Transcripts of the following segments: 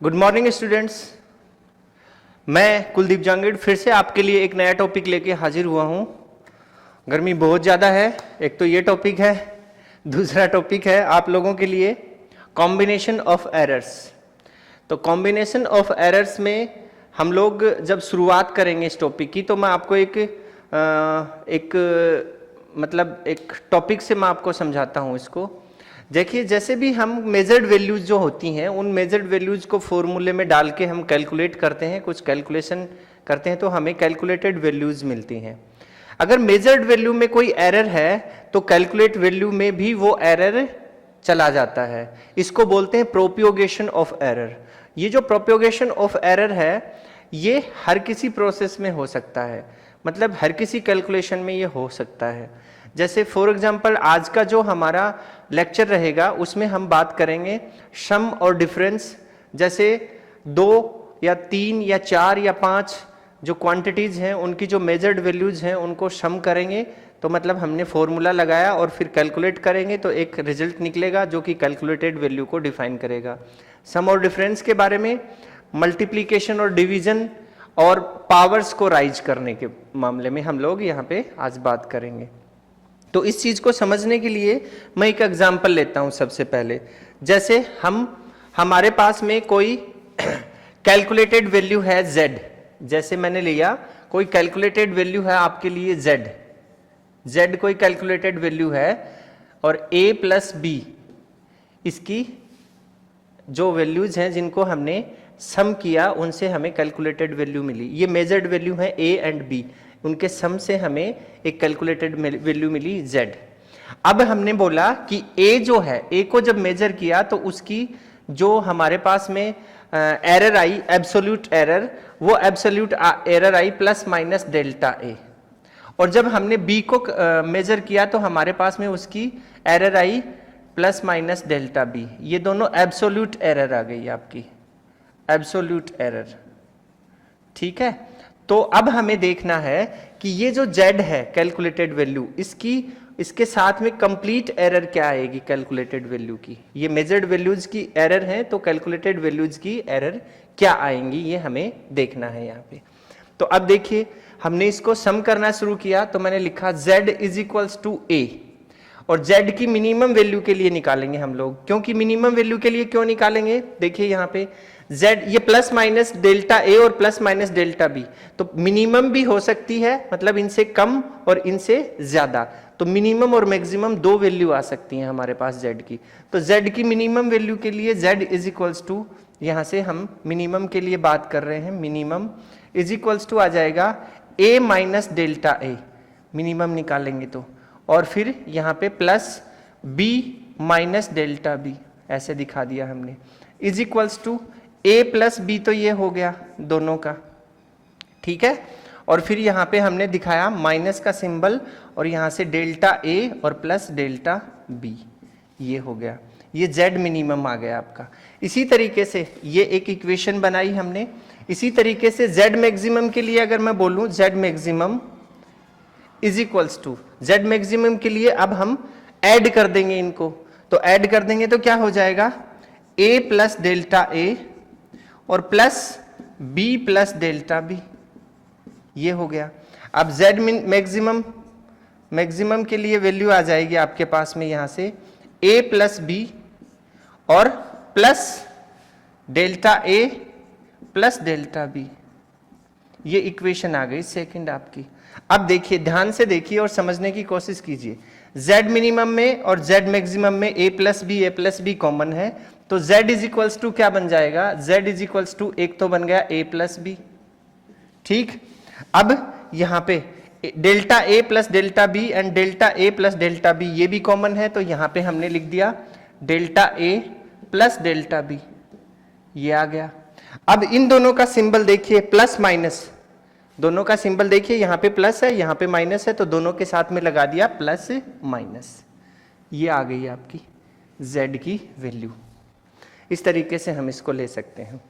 Good morning students. मैं कुलदीप जांगीड़ फिर से आपके लिए एक नया टॉपिक लेके हाजिर हुआ हूँ। गर्मी बहुत ज़्यादा है, एक तो ये टॉपिक है, दूसरा टॉपिक है आप लोगों के लिए कॉम्बिनेशन ऑफ एरर्स। तो कॉम्बिनेशन ऑफ एरर्स में हम लोग जब शुरुआत करेंगे इस टॉपिक की, तो मैं आपको एक टॉपिक से मैं आपको समझाता हूँ इसको। देखिए, जैसे भी हम मेजर्ड वैल्यूज जो होती हैं, उन मेजर्ड वैल्यूज को फॉर्मूले में डाल के हम कैलकुलेट करते हैं, कुछ कैलकुलेशन करते हैं तो हमें कैलकुलेटेड वैल्यूज मिलती हैं। अगर मेजर्ड वैल्यू में कोई एरर है तो कैलकुलेट वैल्यू में भी वो एरर चला जाता है। इसको बोलते हैं प्रोपिगेशन ऑफ एरर। ये जो प्रोपिगेशन ऑफ एरर है ये हर किसी प्रोसेस में हो सकता है, मतलब हर किसी कैलकुलेशन में ये हो सकता है। जैसे फॉर एग्जांपल आज का जो हमारा लेक्चर रहेगा उसमें हम बात करेंगे सम और डिफरेंस। जैसे 2 या 3 या 4 या 5 जो क्वांटिटीज हैं उनकी जो मेजर्ड वैल्यूज हैं उनको सम करेंगे, तो मतलब हमने फॉर्मूला लगाया और फिर कैलकुलेट करेंगे तो एक रिजल्ट निकलेगा जो कि कैलकुलेटेड वैल्यू को डिफाइन करेगा। सम और डिफरेंस के बारे में मल्टीप्लिकेशन और डिवीजन और पावर्स को राइज करने के मामले में हम लोग यहाँ पे आज बात करेंगे। तो इस चीज को समझने के लिए मैं एक एग्जांपल लेता हूं सबसे पहले। जैसे हमारे पास में कोई कैलकुलेटेड वैल्यू है z। जैसे मैंने लिया कोई कैलकुलेटेड वैल्यू है आपके लिए z कोई कैलकुलेटेड वैल्यू है और a प्लस बी इसकी जो वैल्यूज हैं जिनको हमने सम किया उनसे हमें कैलकुलेटेड वैल्यू मिली। ये मेजर्ड वैल्यू है a एंड b, उनके सम से हमें एक कैलकुलेटेड वैल्यू मिली z। अब हमने बोला कि a जो है, a को जब मेजर किया तो उसकी जो हमारे पास में एरर आई एब्सोल्यूट एरर, वो absolute error I plus minus delta a। और जब हमने b को मेजर किया तो हमारे पास में उसकी एरर आई प्लस माइनस डेल्टा b। ये दोनों एब्सोल्यूट एरर आ गई आपकी, एब्सोल्यूट एरर। ठीक है, तो अब हमें देखना है कि ये जो z है कैलकुलेटेड वैल्यू, इसके साथ में कंप्लीट एरर क्या आएगी कैलकुलेटेड वैल्यू की। ये मेजर्ड वैल्यूज की एरर है तो कैलकुलेटेड वैल्यूज की एरर क्या आएंगी ये हमें देखना है यहाँ पे। तो अब देखिए, हमने इसको सम करना शुरू किया तो मैंने लिखा z is equals to a, और z की मिनिमम वैल्यू के लिए निकालेंगे हम लोग। क्योंकि मिनिमम वैल्यू के लिए क्यों निकालेंगे, देखिए यहाँ पे z ये प्लस माइनस डेल्टा a और प्लस माइनस डेल्टा b, तो मिनिमम भी हो सकती है, मतलब इनसे कम और इनसे ज्यादा। तो मिनिमम और मैक्सिमम दो वैल्यू आ सकती हैं हमारे पास z की। तो z की मिनिमम वैल्यू के लिए z इज इक्वल्स टू, यहाँ से हम मिनिमम के लिए बात कर रहे हैं, मिनिमम इज इक्वल्स टू आ जाएगा a minus delta a, minimum निकालेंगे तो, और फिर यहाँ पे plus b minus delta b, ऐसे दिखा दिया हमने, is equals to a plus b, तो ये हो गया दोनों का। ठीक है, और फिर यहाँ पे हमने दिखाया माइनस का सिंबल और यहाँ से डेल्टा a और प्लस डेल्टा b, ये हो गया, ये z मिनिमम आ गया आपका। इसी तरीके से ये एक इक्वेशन बनाई हमने। इसी तरीके से z मैक्सिमम के लिए अगर मैं बोलूँ z maximum is equals to, z maximum के लिए अब हम ऐड कर देंगे इनको, तो ऐड कर देंगे तो क्या हो जाएगा a प्लस डेल्टा a और plus b plus delta b, ये हो गया। अब z मैक्सिमम के लिए वैल्यू आ जाएगी आपके पास में यहाँ से a प्लस b और plus delta a plus delta b, ये इक्वेशन आ गई सेकंड आपकी। अब देखिए, ध्यान से देखिए और समझने की कोशिश कीजिए। z मिनिमम में और z मैक्सिमम में a प्लस बी कॉमन है, तो z इज इक्वल्स टू क्या बन जाएगा, z इज इक्वल्स टू एक तो बन गया a प्लस बी। ठीक, अब यहाँ पे delta a plus delta b and delta a plus delta b ये भी कॉमन है, तो यहाँ पे हमने लिख दिया delta a plus delta b, ये आ गया। अब इन दोनों का सिंबल देखिए, प्लस माइनस, दोनों का सिंबल देखिए, यहाँ पे प्लस है यहाँ पे माइनस है, तो दोनों के साथ में लगा दिया प्लस माइनस, ये आ गई आपकी z की वैल्यू। इस तरीके से हम इसको ले सकते हैं।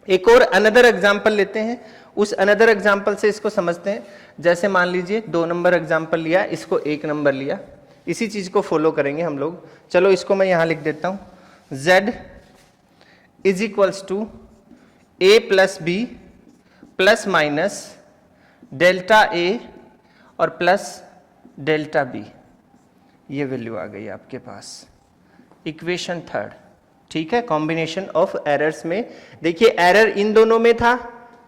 एक और अनदर एग्जाम्पल लेते हैं, उस अनदर एग्जाम्पल से इसको समझते हैं। जैसे मान लीजिए 2 नंबर एग्जाम्पल लिया, इसको 1 नंबर लिया, इसी चीज को फॉलो करेंगे हम लोग। चलो इसको मैं यहाँ लिख देता हूँ, z is equals to A plus B plus minus delta A और प्लस डेल्टा बी, ये वैल्यू आ गई आपके पास, इक्वेशन थर्ड। ठीक है, कॉम्बिनेशन ऑफ एरर्स में देखिए एरर इन दोनों में था,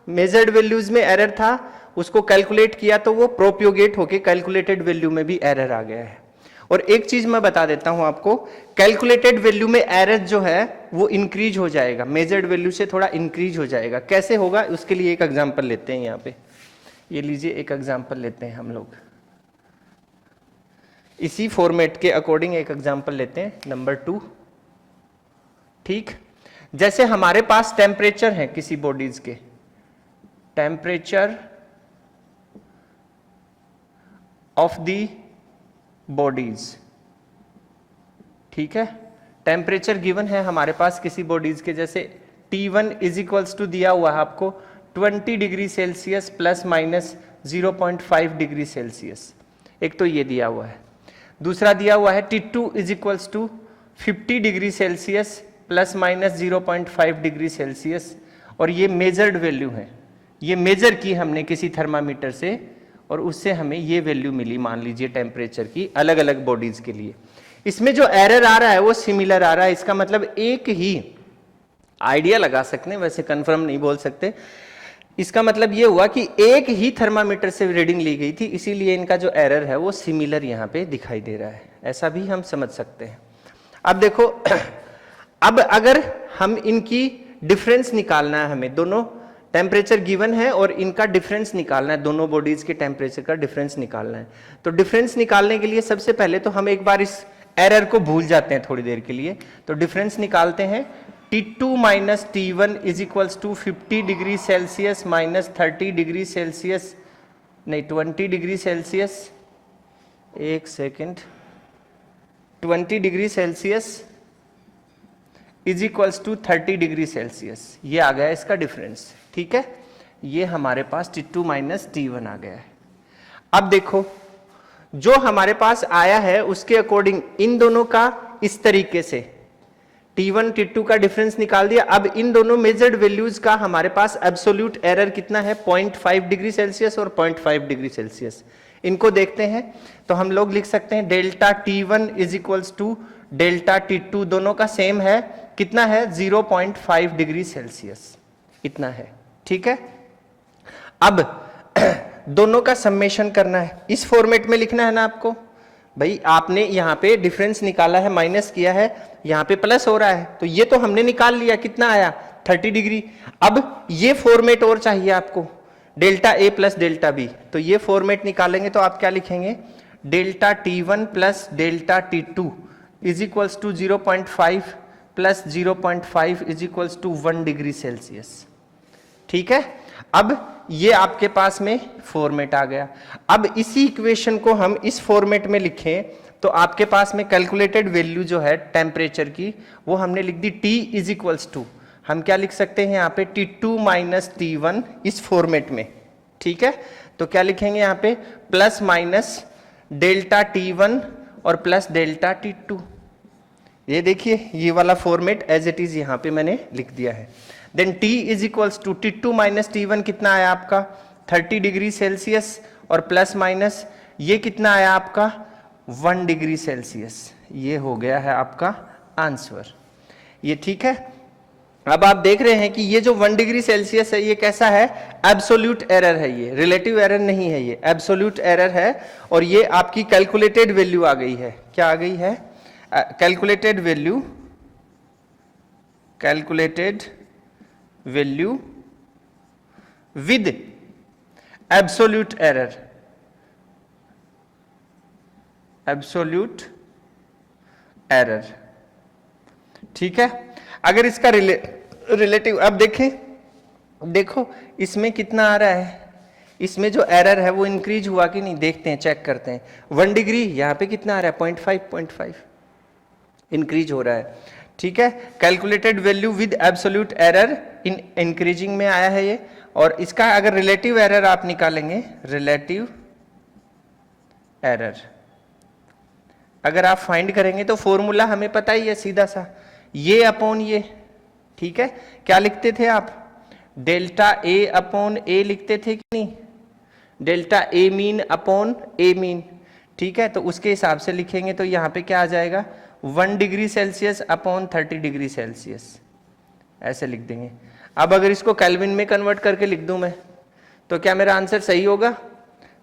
मेजर्ड वैल्यूज में एरर था, उसको कैलकुलेट किया तो वो प्रोप्योगेट होके कैलकुलेटेड वैल्यू में भी एरर आ गया है। और एक चीज मैं बता देता हूं आपको, कैलकुलेटेड वैल्यू में एरर जो है वो इंक्रीज हो जाएगा, मेजर्ड वैल्यू से थोड़ा इंक्रीज हो जाएगा। कैसे होगा उसके लिए एक एग्जांपल लेते हैं यहाँ पे, ये लीजिए एक एग्जांपल लेते हैं हम लोग, इसी फॉर्मेट के अकॉर्डिंग एक एग्जांपल लेते हैं, नंबर 2। ठीक, जैसे हमारे पास टेम्परेचर है किसी बॉडीज के, टेम्परेचर ऑफ द बॉडीज, ठीक है, टेम्परेचर गिवन है हमारे पास किसी बॉडीज के, जैसे T1 इज इक्वल्स टू दिया हुआ है आपको 20 degree Celsius plus minus 0.5 degree Celsius, एक तो ये दिया हुआ है। दूसरा दिया हुआ है T2 is equals to 50 degree Celsius plus minus 0.5 degree Celsius, और ये मेजर्ड वैल्यू है, ये मेजर की हमने किसी थर्मामीटर से और उससे हमें ये वैल्यू मिली, मान लीजिए टेम्परेचर की अलग अलग बॉडीज के लिए। इसमें जो एरर आ रहा है वो सिमिलर आ रहा है, इसका मतलब एक ही आइडिया लगा सकते हैं, वैसे कंफर्म नहीं बोल सकते। इसका मतलब ये हुआ कि एक ही थर्मामीटर से रीडिंग ली गई थी, इसीलिए इनका जो एरर है वो सिमिलर यहाँ पे दिखाई दे रहा है, ऐसा भी हम समझ सकते हैं। अब देखो अब अगर हम इनकी डिफरेंस निकालना है, हमें दोनों टेम्परेचर गिवन है और इनका डिफरेंस निकालना है, दोनों बॉडीज के टेम्परेचर का डिफरेंस निकालना है। तो डिफरेंस निकालने के लिए सबसे पहले तो हम एक बार इस एरर को भूल जाते हैं थोड़ी देर के लिए, तो डिफरेंस निकालते हैं। T2 minus T1 is equals to 50 degree Celsius minus 30 degree Celsius, नहीं 20 डिग्री सेल्सियस, एक second, 20 degree Celsius is equals to 30 degree Celsius, ये आ गया इसका डिफरेंस। ठीक है, ये हमारे पास T2 माइनस T1 आ गया है। अब देखो जो हमारे पास आया है उसके अकॉर्डिंग इन दोनों का इस तरीके से T1 T2 का डिफरेंस निकाल दिया। अब इन दोनों मेजर्ड वैल्यूज का हमारे पास एब्सोल्यूट एरर कितना है, 0.5 डिग्री सेल्सियस और 0.5 डिग्री सेल्सियस। इनको देखते हैं तो हम लोग लिख सकते हैं delta T1 is equals to delta T2, दोनों का सेम है, कितना है 0.5 डिग्री सेल्सियस, इतना है। ठीक है, अब दोनों का सम्मेशन करना है, इस फॉर्मेट में लिखना है ना आपको। भाई आपने यहाँ पे डिफरेंस निकाला है, माइनस किया है, यहाँ पे प्लस हो रहा है, तो ये तो हमने निकाल लिया, कितना आया 30 डिग्री। अब ये फॉर्मेट और चाहिए आपको, delta A plus delta B, तो ये फॉर्मेट निकालेंगे तो आप क्या लिखेंगे, delta T1 plus delta T2 is equals to 0.5 plus 0.5 is equals to 1 degree Celsius. ठीक है, अब ये आपके पास में फॉर्मेट आ गया। अब इसी इक्वेशन को हम इस फॉर्मेट में लिखें तो आपके पास में कैलकुलेटेड वैल्यू जो है टेम्परेचर की वो हमने लिख दी, T इज इक्वल्स टू, हम क्या लिख सकते हैं यहाँ पे T2 माइनस T1 इस फॉर्मेट में। ठीक है, तो क्या लिखेंगे यहाँ पे, प्लस माइनस डेल्टा T1 और प्लस डेल्टा T2। ये देखिए ये वाला फॉर्मेट एज इट इज यहाँ पे मैंने लिख दिया है। Then T is equals to T2 minus T1 कितना आया आपका 30 डिग्री सेल्सियस और प्लस माइनस ये कितना आया आपका 1 डिग्री सेल्सियस, ये हो गया है आपका आंसर। ये ठीक है। अब आप देख रहे हैं कि ये जो 1 डिग्री सेल्सियस है ये कैसा है, एब्सोल्यूट एरर है, ये रिलेटिव एरर नहीं है, ये एब्सोल्यूट एरर है। और ये आपकी कैलकुलेटेड वैल्यू आ गई है, क्या आ गई है, calculated value, calculated value with absolute error, absolute error. ठीक है, अगर इसका रिलेटिव अब देखें, देखो इसमें कितना आ रहा है, इसमें जो एरर है वो इंक्रीज हुआ कि नहीं, देखते हैं, चेक करते हैं। 1 डिग्री यहाँ पे कितना आ रहा है 0.5 इंक्रीज हो रहा है। ठीक है, calculated value with absolute error in increasing में आया है ये। और इसका अगर रिलेटिव एरर आप निकालेंगे, रिलेटिव एरर अगर आप फाइंड करेंगे तो फॉर्मूला हमें पता ही है सीधा सा, ये अपॉन ये। ठीक है, क्या लिखते थे आप, डेल्टा ए अपॉन ए लिखते थे कि नहीं, delta A mean upon A mean, ठीक है। तो उसके हिसाब से लिखेंगे तो यहाँ पे क्या आ जाएगा, 1 degree Celsius upon 30 degree Celsius, ऐसे लिख देंगे। अब अगर इसको केल्विन में कन्वर्ट करके लिख दूं मैं, तो क्या मेरा आंसर सही होगा,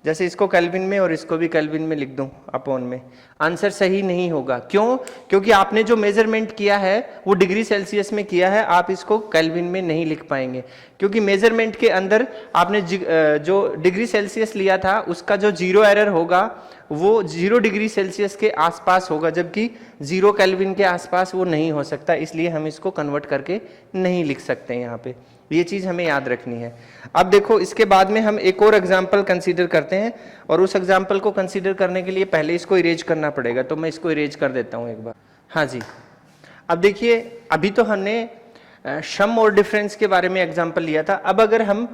जैसे इसको केल्विन में और इसको भी केल्विन में लिख दूं अपॉन में, आंसर सही नहीं होगा। क्यों, क्योंकि आपने जो मेजरमेंट किया है वो डिग्री सेल्सियस में किया है, आप इसको केल्विन में नहीं लिख पाएंगे, क्योंकि मेजरमेंट के अंदर आपने जो डिग्री सेल्सियस लिया था उसका जो जीरो एरर होगा वो 0 डिग्री सेल्सियस के आसपास होगा, जबकि 0 केल्विन के आसपास वो नहीं हो सकता, इसलिए हम इसको कन्वर्ट करके नहीं लिख सकते यहाँ पे, ये चीज हमें याद रखनी है। अब देखो इसके बाद में हम एक और एग्जाम्पल कंसीडर करते हैं, और उस एग्जाम्पल को कंसीडर करने के लिए पहले इसको इरेज करना पड़ेगा, तो मैं इसको इरेज कर देता हूँ एक बार। हाँ जी, अब देखिए अभी तो हमने सम और डिफरेंस के बारे में एग्जाम्पल लिया था, अब अगर हम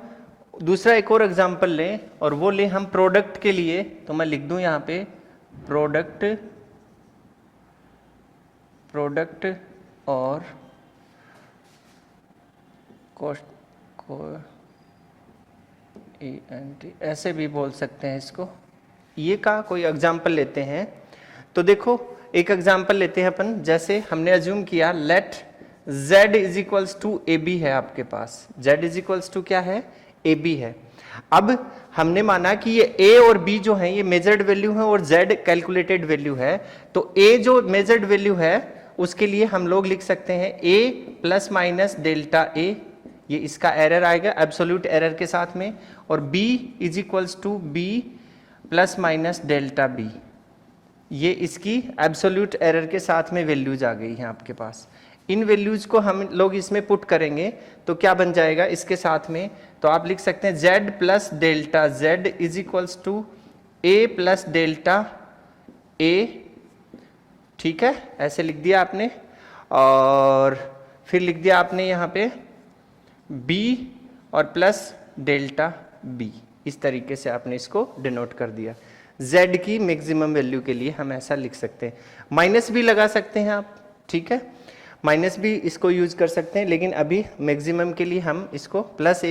दूसरा एक और एग्जाम्पल लें और वो लें हम प्रोडक्ट के लिए, तो मैं लिख दूं यहाँ पे प्रोडक्ट और ऐसे भी बोल सकते हैं इसको, ये का कोई एग्जाम्पल लेते हैं। तो देखो एक एग्जाम्पल लेते हैं अपन, जैसे हमने अज्यूम किया let z is equals to A B है आपके पास, z इज इक्वल्स टू क्या है, ए बी है। अब हमने माना कि ये a और b जो है ये मेजर्ड वैल्यू है और z कैलकुलेटेड वैल्यू है, तो a जो मेजर्ड वैल्यू है उसके लिए हम लोग लिख सकते हैं a plus minus delta a, ये इसका एरर आएगा एब्सोल्यूट एरर के साथ में, और b is equals to b plus minus delta b, ये इसकी एब्सोल्यूट एरर के साथ में वैल्यूज आ गई हैं आपके पास। इन वैल्यूज को हम लोग इसमें पुट करेंगे तो क्या बन जाएगा इसके साथ में, तो आप लिख सकते हैं z plus delta z is equals to a plus delta a, ठीक है, ऐसे लिख दिया आपने, और फिर लिख दिया आपने यहाँ पे b और प्लस डेल्टा b, इस तरीके से आपने इसको डिनोट कर दिया। z की मैक्सिमम वैल्यू के लिए हम ऐसा लिख सकते हैं, माइनस भी लगा सकते हैं आप, ठीक है, माइनस भी इसको यूज कर सकते हैं, लेकिन अभी मैक्सिमम के लिए हम इसको प्लस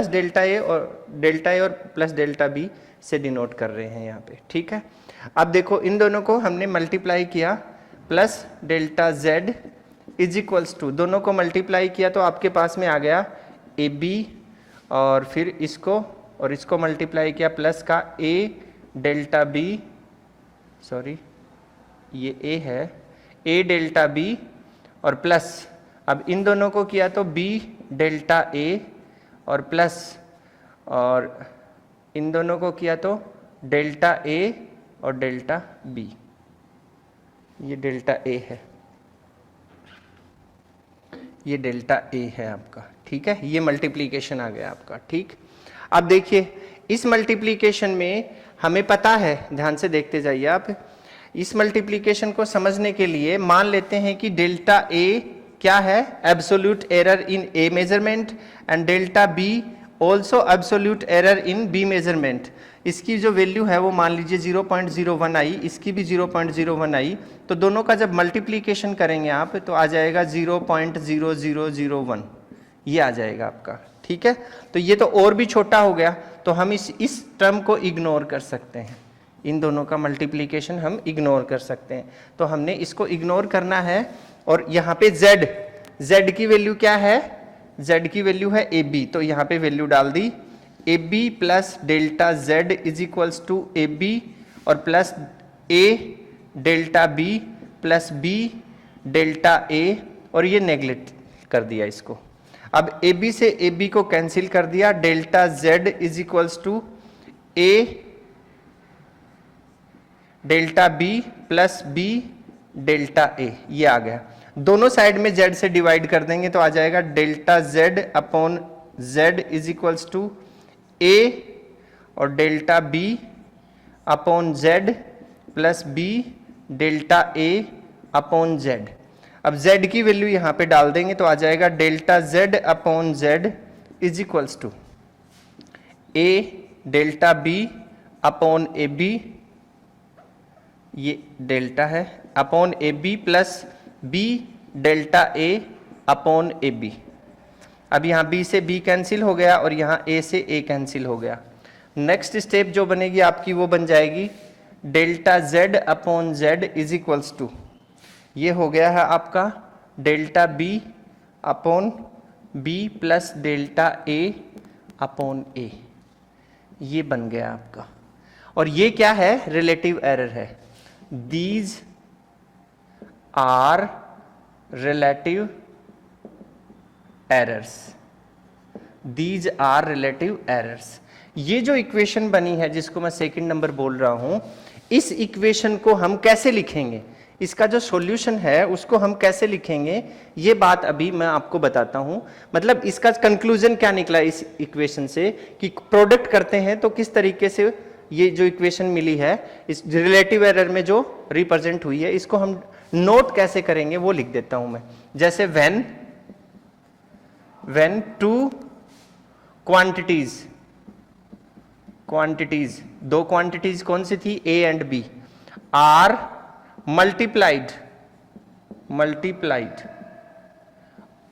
डेल्टा ए और प्लस डेल्टा बी से डिनोट कर रहे हैं यहाँ पे, ठीक है। अब देखो इन दोनों को हमने मल्टीप्लाई किया, plus delta Z is equals to, दोनों को मल्टीप्लाई किया तो आपके पास में आ गया ए बी, और फिर इसको और इसको मल्टीप्लाई किया प्लस का ए डेल्टा बी, सॉरी ये ए है, ए डेल्टा बी और प्लस, अब इन दोनों को किया तो b डेल्टा a और प्लस, और इन दोनों को किया तो डेल्टा a और डेल्टा b, ये डेल्टा a है, ये डेल्टा a है आपका, ठीक है, ये मल्टीप्लीकेशन आ गया आपका, ठीक। अब देखिए इस मल्टीप्लीकेशन में हमें पता है, ध्यान से देखते जाइए आप, इस मल्टीप्लिकेशन को समझने के लिए मान लेते हैं कि डेल्टा ए क्या है, absolute error in A measurement, and delta B also absolute error in B measurement. इसकी जो वैल्यू है वो मान लीजिए 0.01 आई, इसकी भी 0.01 आई, तो दोनों का जब मल्टीप्लिकेशन करेंगे आप तो आ जाएगा 0.0001, ये आ जाएगा आपका, ठीक है। तो ये तो और भी छोटा हो गया, तो हम इस टर्म को इग्नोर कर सकते हैं, इन दोनों का मल्टीप्लिकेशन हम इग्नोर कर सकते हैं, तो हमने इसको इग्नोर करना है। और यहाँ पे z की वैल्यू क्या है, z की वैल्यू है ए बी, तो यहाँ पे वैल्यू डाल दी A B plus delta z is equals to A B और plus A delta B plus B delta A, और ये नेग्लेक्ट कर दिया इसको। अब ए बी से ए बी को कैंसिल कर दिया, delta z is equals to A delta B plus B delta A, ये आ गया। दोनों साइड में z से डिवाइड कर देंगे तो आ जाएगा delta z upon z is equals to a और delta b upon z plus b delta a upon z। अब z की वैल्यू यहाँ पे डाल देंगे तो आ जाएगा delta z upon z is equals to a delta b upon A B, ये डेल्टा है, upon A B plus B delta A upon A B. अब यहाँ b से b कैंसिल हो गया और यहाँ a से a कैंसिल हो गया। नेक्स्ट स्टेप जो बनेगी आपकी वो बन जाएगी delta z upon z is equals to, ये हो गया है आपका delta b upon b plus delta a upon a, ये बन गया आपका। और ये क्या है? रिलेटिव एरर है। These are relative errors, these are relative errors. ये जो इक्वेशन बनी है जिसको मैं सेकंड नंबर बोल रहा हूं, इस इक्वेशन को हम कैसे लिखेंगे, इसका जो सॉल्यूशन है उसको हम कैसे लिखेंगे, ये बात अभी मैं आपको बताता हूं। मतलब इसका कंक्लूजन क्या निकला इस इक्वेशन से कि प्रोडक्ट करते हैं तो किस तरीके से ये जो इक्वेशन मिली है इस रिलेटिव एरर में जो रिप्रेजेंट हुई है, इसको हम नोट कैसे करेंगे वो लिख देता हूं मैं। जैसे व्हेन टू क्वांटिटीज, दो क्वांटिटीज कौन सी थी? A and B are multiplied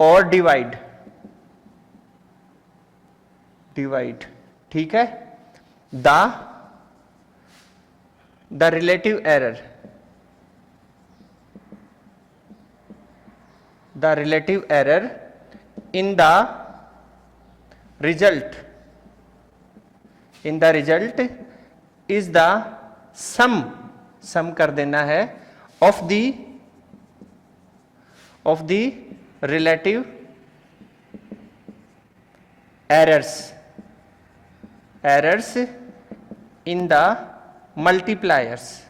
और डिवाइड, ठीक है। The relative error in the result is the sum कर देना है of the relative errors in the multipliers.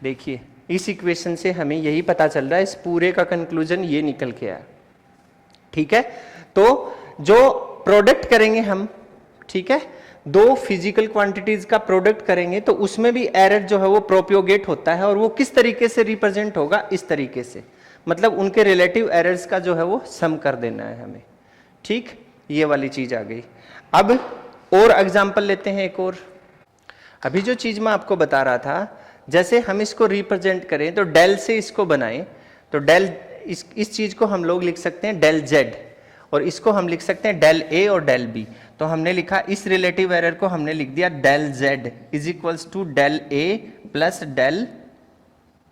देखिए इस इक्वेशन से हमें यही पता चल रहा है, इस पूरे का कंक्लूजन ये निकल के आया, ठीक है। तो जो प्रोडक्ट करेंगे हम, ठीक है, दो फिजिकल क्वांटिटीज का प्रोडक्ट करेंगे तो उसमें भी एरर जो है वो प्रोपोगेट होता है, और वो किस तरीके से रिप्रेजेंट होगा? इस तरीके से, मतलब उनके रिलेटिव एरर्स का जो है वो सम कर देना है हमें, ठीक। ये वाली चीज आ गई। अब और एग्जांपल लेते हैं एक और। अभी जो चीज मैं आपको बता रहा था, जैसे हम इसको रिप्रेजेंट करें तो डेल से इसको बनाएं तो डेल इस चीज को हम लोग लिख सकते हैं डेल जेड, और इसको हम लिख सकते हैं डेल ए और डेल बी। तो हमने लिखा इस रिलेटिव एरर को हमने लिख दिया del Z is equals to del A plus del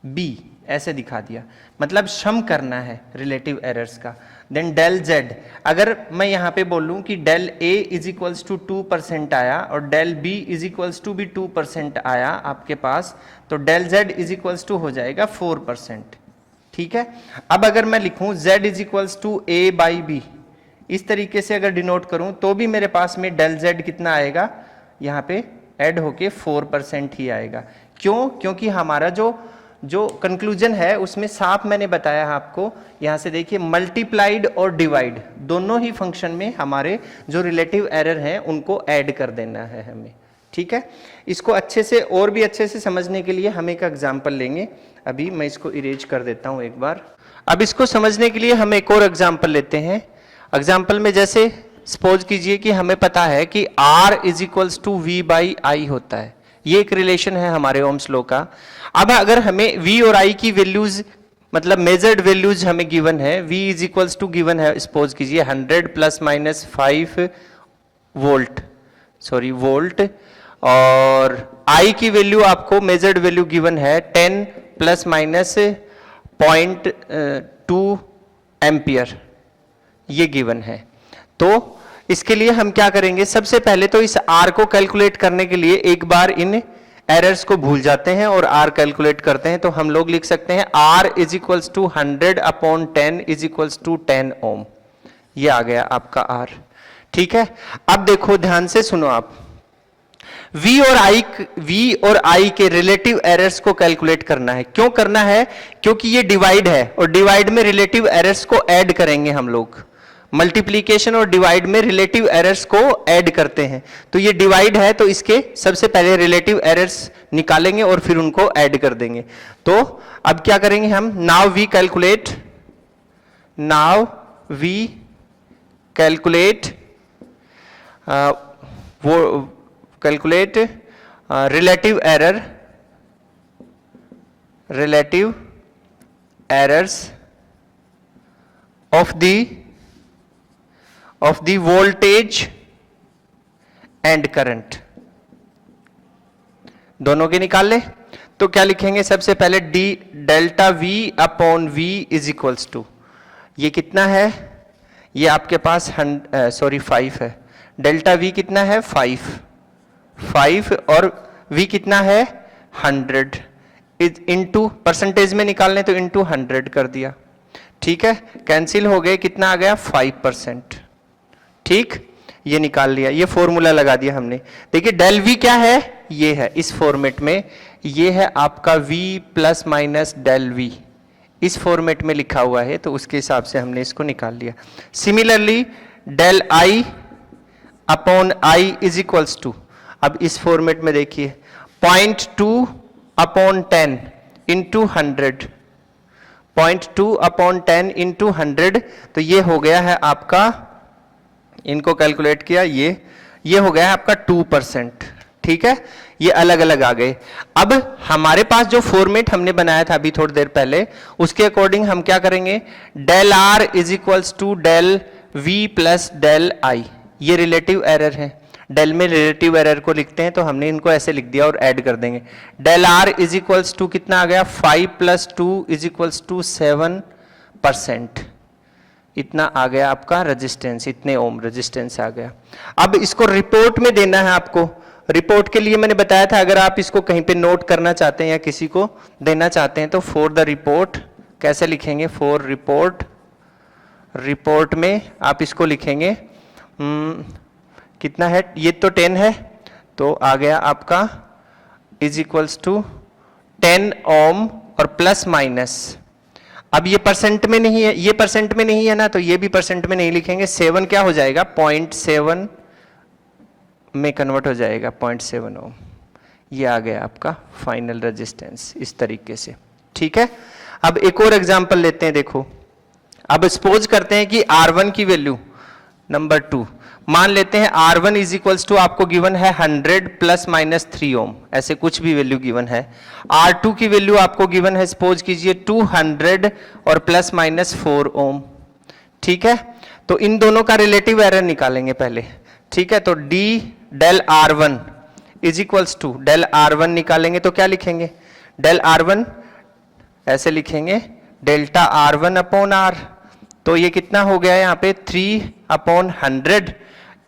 B, ऐसे दिखा दिया। मतलब सम करना है रिलेटिव एरर्स का। देन डेल जेड, अगर मैं यहाँ पे बोलूँ कि del A is equals to 2% आया और del B is equals to भी 2% आया आपके पास, तो del Z is equals to हो जाएगा 4%, ठीक है। अब अगर मैं लिखूं z is equals to A by B, इस तरीके से अगर डिनोट करूं तो भी मेरे पास में डेल z कितना आएगा? यहाँ पे ऐड होके 4% ही आएगा। क्यों? क्योंकि हमारा जो कंक्लूजन है उसमें साफ मैंने बताया है आपको, यहाँ से देखिए मल्टीप्लाइड और डिवाइड दोनों ही फंक्शन में हमारे जो रिलेटिव एरर हैं उनको ऐड कर देना है हमें, ठीक है। इसको अच्छे से और भी अच्छे से समझने के लिए हम एक एग्जाम्पल लेंगे। अभी मैं इसको इरेज कर देता हूं एक बार। अब इसको समझने के लिए हम एक और एग्जाम्पल लेते हैं। एग्जाम्पल में जैसे सपोज कीजिए कि हमें पता है कि R is equals to V by I होता है, ये एक रिलेशन है हमारे ओम्स लॉ का। अब अगर हमें V और I की वैल्यूज, मतलब मेजर्ड वैल्यूज हमें गिवन है, V is equals to given है सपोज कीजिए 100 प्लस माइनस 5 वोल्ट, और I की वैल्यू आपको मेजर्ड वैल्यू गिवन है 10 प्लस माइनस 0.2 एम्पियर, ये गिवन है। तो इसके लिए हम क्या करेंगे? सबसे पहले तो इस R को कैलकुलेट करने के लिए एक बार इन एरर्स को भूल जाते हैं और R कैलकुलेट करते हैं। तो हम लोग लिख सकते हैं R is equals to 100 upon 10 is equals to 10 ohm, ये आ गया आपका R, ठीक है। अब देखो ध्यान से सुनो आप, V और I के रिलेटिव एरर्स को कैलकुलेट करना है। क्यों करना है? क्योंकि ये डिवाइड है और डिवाइड में रिलेटिव एरर्स को ऐड करेंगे हम लोग। मल्टीप्लीकेशन और डिवाइड में रिलेटिव एरर्स को ऐड करते हैं। तो ये डिवाइड है तो इसके सबसे पहले रिलेटिव एरर्स निकालेंगे और फिर उनको ऐड कर देंगे। तो अब क्या करेंगे हम? Now we calculate relative relative errors of the voltage and current, दोनों के निकाल ले। तो क्या लिखेंगे सबसे पहले, D delta V upon V is equals to, ये कितना है, ये आपके पास 5 है। डेल्टा वी कितना है 5 और वी कितना है 100, इनटू परसेंटेज में निकालने तो इनटू 100 कर दिया। ठीक है, कैंसिल हो गए, कितना आ गया 5%। ठीक, ये निकाल लिया, ये फॉर्मूला लगा दिया हमने। देखिए डेल वी क्या है, ये है इस फॉर्मेट में, ये है आपका v plus minus del V, इस फॉर्मेट में लिखा हुआ है, तो उसके हिसाब से हमने इसको निकाल लिया। Similarly del I upon I is equals to, अब इस फॉर्मेट में देखिए 0.2 अपॉन 10 इंटू 100, 0.2 अपॉन 10 इंटू 100, तो ये हो गया है आपका, इनको कैलकुलेट किया, ये हो गया है आपका 2%। ठीक है, ये अलग अलग आ गए। अब हमारे पास जो फॉर्मेट हमने बनाया था अभी थोड़ी देर पहले, उसके अकॉर्डिंग हम क्या करेंगे, del R is equals to del V plus del I, ये रिलेटिव एरर है। डेल में रिलेटिव एरर को लिखते हैं, तो हमने इनको ऐसे लिख दिया और ऐड कर देंगे। Del R is equals to कितना आ गया 5 + 2 इज इक्वल्स टू 7%, इतना आ गया आपका रेजिस्टेंस, इतने ओम रेजिस्टेंस आ गया। अब इसको रिपोर्ट में देना है आपको। रिपोर्ट के लिए मैंने बताया था, अगर आप इसको कहीं पे नोट करना चाहते हैं या किसी को देना चाहते हैं, तो फॉर द रिपोर्ट कैसे लिखेंगे, फॉर रिपोर्ट, रिपोर्ट में आप इसको लिखेंगे कितना है, ये तो 10 है, तो आ गया आपका इज इक्वल्स टू 10 ओम और प्लस माइनस। अब ये परसेंट में नहीं है, ये परसेंट में नहीं है ना, तो ये भी परसेंट में नहीं लिखेंगे। 7 क्या हो जाएगा 0.7 में कन्वर्ट हो जाएगा 0.7 ओम। ये आ गया आपका फाइनल रेजिस्टेंस इस तरीके से। ठीक है, अब एक और एग्जांपल लेते हैं। देखो, अब सपोज करते हैं कि R1 की वैल्यू नंबर 2 मान लेते हैं, R1 इज इक्वल्स टू आपको गिवन है 100 ± 3 ओम, ऐसे कुछ भी वैल्यू गिवन है। R2 की वैल्यू आपको गिवन है, सपोज कीजिए 200 और ±4 ओम। ठीक है, तो इन दोनों का रिलेटिव एरर निकालेंगे पहले। ठीक है, तो D del R1 is equals to del R1 निकालेंगे तो क्या लिखेंगे, डेल R1 ऐसे लिखेंगे डेल्टा R1 अपॉन R, तो ये कितना हो गया यहाँ पे 3/100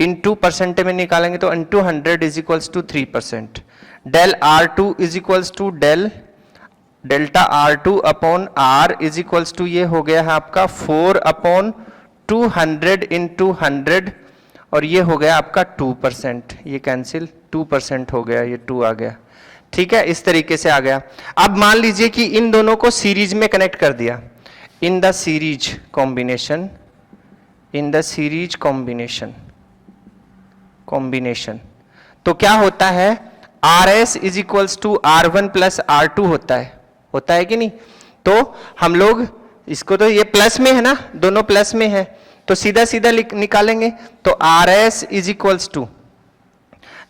इंटू परसेंट में निकालेंगे तो into 100 is equals to 3%। Del R2 is equals to delta R2 upon R is equals to, ये हो गया है आपका 4/200 इंटू 100, और ये हो गया आपका 2%, ये कैंसिल 2% हो गया, ये 2 आ गया। ठीक है, इस तरीके से आ गया। अब मान लीजिए कि इन दोनों को सीरीज में कनेक्ट कर दिया, in the series combination, in the series combination, तो क्या होता है, RS is equals to R1 plus R2 होता है कि नहीं। तो हम लोग इसको, तो ये प्लस में है ना, दोनों प्लस में है, तो सीधा सीधा निकालेंगे, तो RS इज इक्वल्स टू,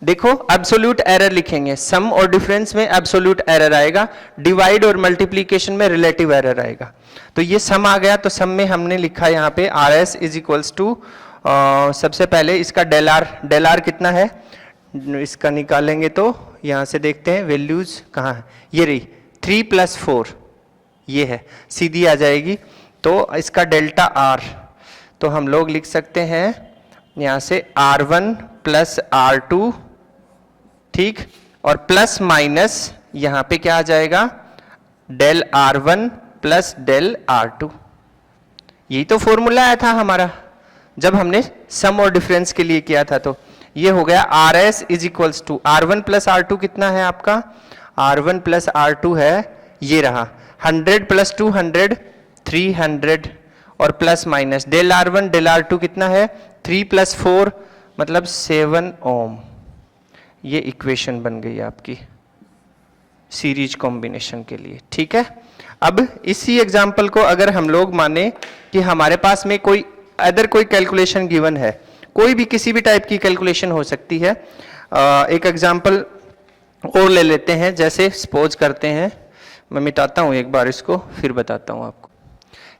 देखो एब्सोल्यूट एरर लिखेंगे, सम और डिफरेंस में एब्सोल्यूट एरर आएगा, डिवाइड और मल्टीप्लीकेशन में रिलेटिव एरर आएगा। तो ये सम आ गया, तो सम में हमने लिखा यहाँ पे RS इज इक्वल्स टू, सबसे पहले इसका डेल आर कितना है, इसका निकालेंगे तो यहाँ से देखते हैं वैल्यूज कहाँ है, ये रही 3 + 4, ये है, सीधी आ जाएगी। तो इसका डेल्टा R, तो हम लोग लिख सकते हैं यहाँ से R1 प्लस R2, ठीक, और प्लस माइनस यहाँ पे क्या आ जाएगा, del R1 plus del R2। यही तो फॉर्मूला आया था हमारा जब हमने सम और डिफरेंस के लिए किया था। तो ये हो गया RS is equals to R1 plus R2 कितना है आपका, R1 प्लस R2 है, ये रहा 100 + 200 300, और plus minus del R1 del R2 कितना है 3 + 4 मतलब 7 ओम। ये इक्वेशन बन गई आपकी सीरीज कॉम्बिनेशन के लिए। ठीक है, अब इसी एग्जांपल को अगर हम लोग माने कि हमारे पास में कोई अदर कोई कैलकुलेशन गिवन है, कोई भी किसी भी टाइप की कैलकुलेशन हो सकती है। एक एग्जांपल और ले लेते हैं, जैसे सपोज करते हैं, मैं मिटाता हूं एक बार इसको, फिर बताता हूं आपको।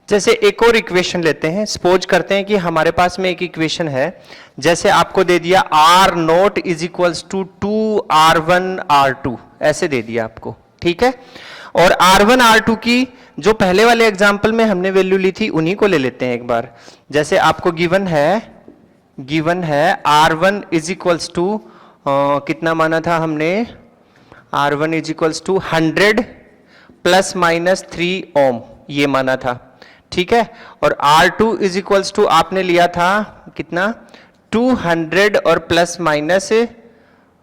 जैसे एक और इक्वेशन लेते हैं, सपोज करते हैं कि हमारे पास में एक इक्वेशन है, जैसे आपको दे दिया R naught is equals to 2r1r2, ऐसे दे दिया आपको, ठीक है। और r1r2 की जो पहले वाले एग्जाम्पल में हमने वैल्यू ली थी उन्हीं को ले लेते हैं एक बार। जैसे आपको गिवन है r1 इज इक्वल्स टू कितना माना था हमने, r1 is equals to 100 plus minus 3 ohm, ये माना था, ठीक है। और R2 इज इक्वल्स टू आपने लिया था कितना, 200 और प्लस माइनस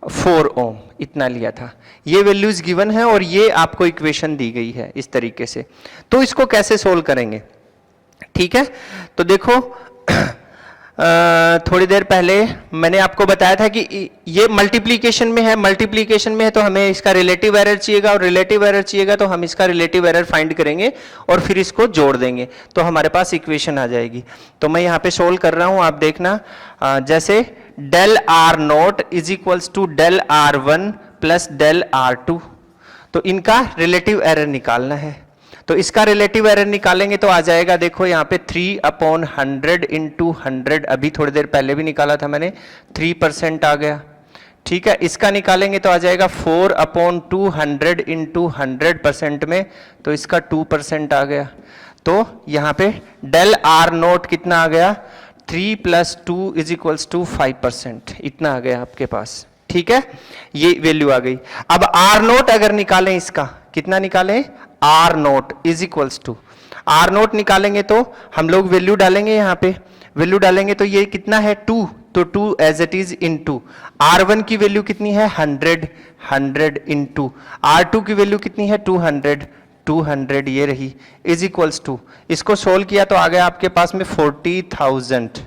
4 ओम, इतना लिया था। ये वैल्यूज गिवन है और ये आपको इक्वेशन दी गई है इस तरीके से। तो इसको कैसे सोल्व करेंगे, ठीक है। तो देखो थोड़ी देर पहले मैंने आपको बताया था कि ये मल्टीप्लीकेशन में है, तो हमें इसका रिलेटिव एरर चाहिएगा, और रिलेटिव एरर चाहिएगा तो हम इसका रिलेटिव एरर फाइंड करेंगे और फिर इसको जोड़ देंगे तो हमारे पास इक्वेशन आ जाएगी। तो मैं यहाँ पे सोल्व कर रहा हूँ, आप देखना। जैसे del R naught is equals to del R1 plus del R2, तो इनका रिलेटिव एरर निकालना है। तो इसका रिलेटिव एरर निकालेंगे तो आ जाएगा, देखो यहाँ पे 3/100 इंटू 100, अभी थोड़ी देर पहले भी निकाला था मैंने, 3% आ गया, ठीक है। इसका निकालेंगे तो आ जाएगा 4/200 इंटू 100% में, तो इसका 2% आ गया। तो यहाँ पे डेल आर नोट कितना आ गया, 3 + 2 इज इक्वल्स टू 5%, इतना आ गया आपके पास, ठीक है। ये वैल्यू आ गई। अब आर नोट अगर निकालें, इसका कितना निकालें, R naught is equals to, R naught निकालेंगे तो हम लोग वैल्यू डालेंगे, यहाँ पे वैल्यू डालेंगे तो ये कितना है 2, तो 2 as it is into R1 की वैल्यू कितनी है 100 इंटू R2 की वैल्यू कितनी है 200 ये रही, इज इक्वल्स टू, इसको सोल्व किया तो आ गया आपके पास में 40,000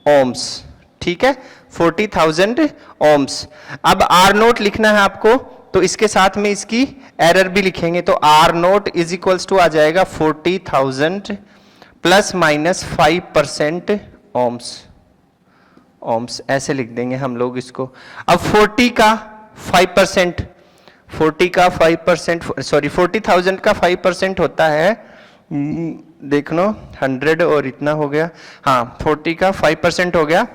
ओम्स, ठीक है, 40,000 ओम्स। अब आर नोट लिखना है आपको, तो इसके साथ में इसकी एरर भी लिखेंगे, तो R naught is equals to आ जाएगा 40,000 प्लस माइनस 5% ओम्स, ऐसे लिख देंगे हम लोग इसको। अब 40,000 का 5% होता है, देख लो 100 और इतना हो गया, हाँ 40 का 5% हो गया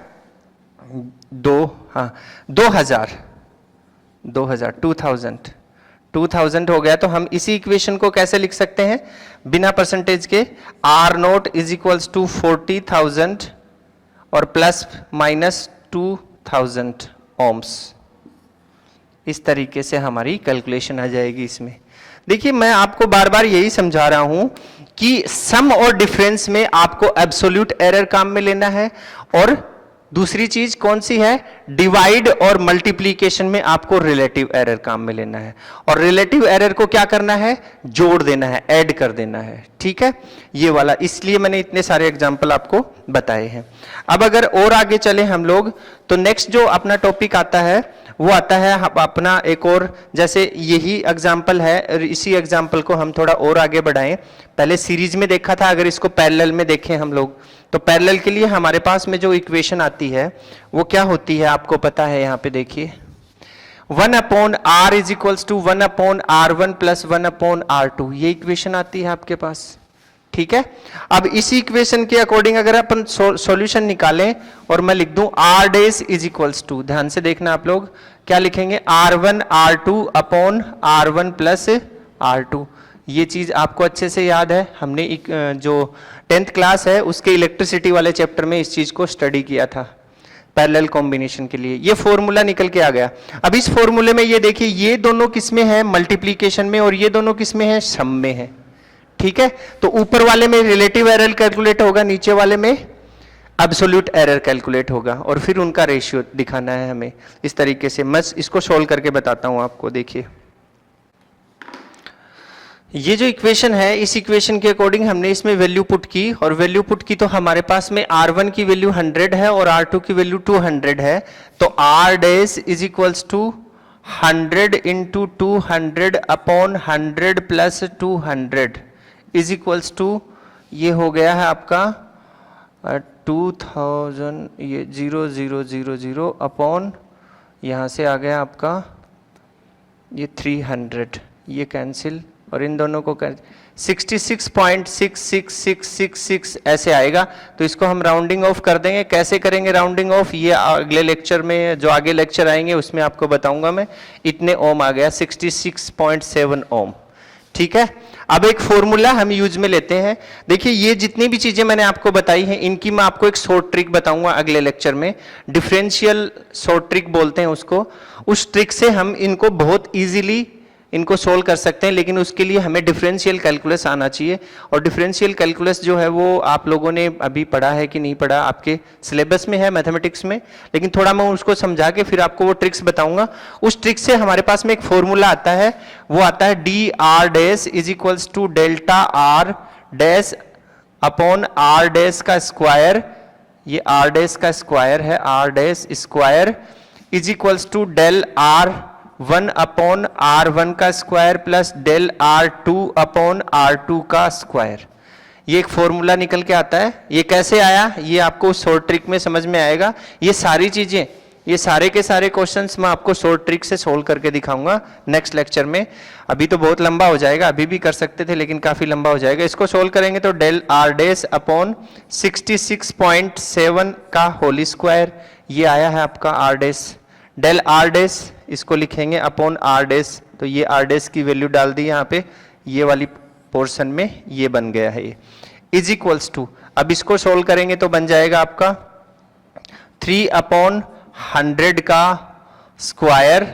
2000 हो गया। तो हम इसी इक्वेशन को कैसे लिख सकते हैं बिना परसेंटेज के, R naught is equals to 40,000 और प्लस माइनस 2,000 ओम्स, इस तरीके से हमारी कैलकुलेशन आ जाएगी इसमें। देखिए मैं आपको बार बार यही समझा रहा हूं कि सम और डिफरेंस में आपको एब्सोल्यूट एरर काम में लेना है, और दूसरी चीज कौन सी है, डिवाइड और मल्टीप्लीकेशन में आपको रिलेटिव एरर काम में लेना है, और रिलेटिव एरर को क्या करना है, जोड़ देना है, ऐड कर देना है, ठीक है, ये वाला। इसलिए मैंने इतने सारे एग्जाम्पल आपको बताए हैं। अब अगर और आगे चले हम लोग, तो नेक्स्ट जो अपना टॉपिक आता है वो आता है अपना एक और, जैसे यही एग्जाम्पल है, इसी एग्जाम्पल को हम थोड़ा और आगे बढ़ाएं। पहले सीरीज में देखा था, अगर इसको पैरेलल में देखें हम लोग, तो पैरेलल के लिए हमारे पास में जो इक्वेशन आती है वो क्या होती है आपको पता है, यहाँ पे देखिए 1/r is equals to 1/r1 plus 1/r2, ये इक्वेशन आती है आपके पास, ठीक है। अब इसी इक्वेशन के अकॉर्डिंग अगर अपन सॉल्यूशन निकालें और मैं लिख दूं r dash is equals to, ध्यान से देखना आप लोग क्या लिखेंगे, r1 r2 upon r1 plus r2। ये चीज आपको अच्छे से याद है, हमने जो 10th क्लास है उसके इलेक्ट्रिसिटी वाले चैप्टर में इस चीज को स्टडी किया था पैरेलल कॉम्बिनेशन के लिए। ये फॉर्मूला निकल के आ गया। अब इस फॉर्मूले में ये देखिए, ये दोनों किसमें है, मल्टीप्लीकेशन में, और ये दोनों किसमें है, सम में है, ठीक है। तो ऊपर वाले में रिलेटिव एरर कैलकुलेट होगा, नीचे वाले में एब्सोल्यूट एरर कैलकुलेट होगा, और फिर उनका रेशियो दिखाना है हमें इस तरीके से। मैं इसको सोल्व करके बताता हूं आपको। देखिए ये जो इक्वेशन है, इस इक्वेशन के अकॉर्डिंग हमने इसमें वैल्यू पुट की, और वैल्यू पुट की तो हमारे पास में R1 की वैल्यू 100 है और R2 की वैल्यू 200 है, तो R dash is equals to 100 into 200 upon 100 plus 200 is equals to, ये हो गया है आपका 2000, ये 0000 अपॉन, यहाँ से आ गया आपका ये 300, ये कैंसिल और इन दोनों को कर 66.66666 ऐसे आएगा। तो इसको हम राउंडिंग ऑफ कर देंगे। कैसे करेंगे राउंडिंग ऑफ, ये अगले लेक्चर में, जो आगे लेक्चर आएंगे उसमें आपको बताऊंगा मैं। इतने ओम आ गया, 66.7 ओम। ठीक है, अब एक फॉर्मूला हम यूज में लेते हैं। देखिए ये जितनी भी चीजें मैंने आपको बताई हैं, इनकी मैं आपको एक शॉर्ट ट्रिक बताऊंगा अगले लेक्चर में। डिफरेंशियल शॉर्ट ट्रिक बोलते हैं उसको। उस ट्रिक से हम इनको बहुत इजीली इनको सोल्व कर सकते हैं, लेकिन उसके लिए हमें डिफरेंशियल कैलकुलस आना चाहिए। और डिफरेंशियल कैलकुलस जो है वो आप लोगों ने अभी पढ़ा है कि नहीं पढ़ा, आपके सिलेबस में है मैथमेटिक्स में, लेकिन थोड़ा मैं उसको समझा के फिर आपको वो ट्रिक्स बताऊंगा। उस ट्रिक से हमारे पास में एक फॉर्मूला आता है, वो आता है D R dash is equals to delta R dash upon R dash का स्क्वायर। ये आर डैश का स्क्वायर है, R dash square is equals to del R 1 upon R1 का square plus del R2 upon R2 का square. ये एक formula निकल के आता है। ये कैसे आया ये आपको शॉर्ट ट्रिक में समझ में आएगा। ये सारी चीजें, ये सारे के सारे क्वेश्चंस मैं आपको शॉर्ट ट्रिक से सोल्व करके दिखाऊंगा नेक्स्ट लेक्चर में। अभी तो बहुत लंबा हो जाएगा, अभी भी कर सकते थे लेकिन काफी लंबा हो जाएगा। इसको सोल्व करेंगे तो डेल R डैश अपॉन 66.7 का होल स्क्वायर, ये आया है आपका R dash. Del R dash इसको लिखेंगे अपॉन R डैश, तो ये R डैश की वैल्यू डाल दी यहाँ पे, ये वाली पोर्शन में ये बन गया है ये, इज इक्वल्स टू, अब इसको सोल्व करेंगे तो बन जाएगा आपका 3 अपॉन 100 का स्क्वायर,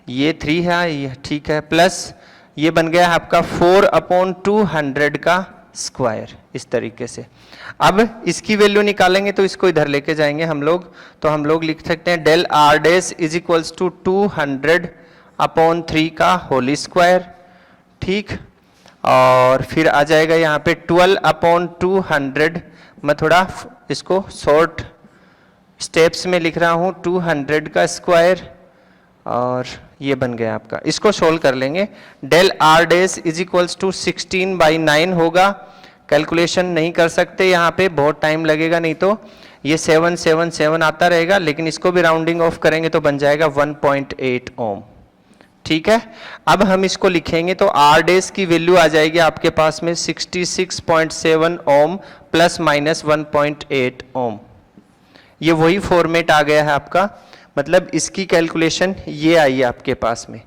ये 3 है, ये ठीक है, प्लस ये बन गया है आपका 4 अपॉन 200 का स्क्वायर। इस तरीके से अब इसकी वैल्यू निकालेंगे तो इसको इधर लेके जाएंगे हम लोग, तो हम लोग लिख सकते हैं del R dash is equals to 200 upon 3 का होल स्क्वायर। ठीक, और फिर आ जाएगा यहाँ पे 12 अपॉन 200। मैं थोड़ा इसको शॉर्ट स्टेप्स में लिख रहा हूँ, 200 का स्क्वायर, और ये बन गया आपका। इसको सोल्व कर लेंगे। Del R dash is equals to 16/9 होगा। कैलकुलेशन नहीं कर सकते यहाँ पे, बहुत टाइम लगेगा, नहीं तो ये 777 आता रहेगा, लेकिन इसको भी राउंडिंग ऑफ करेंगे तो बन जाएगा 1.8 ओम। ठीक है, अब हम इसको लिखेंगे तो आर डैश की वैल्यू आ जाएगी आपके पास में 66.7 ओम प्लस माइनस 1.8 ओम। ये वही फॉर्मेट आ गया है आपका, मतलब इसकी कैलकुलेशन ये आई आपके पास में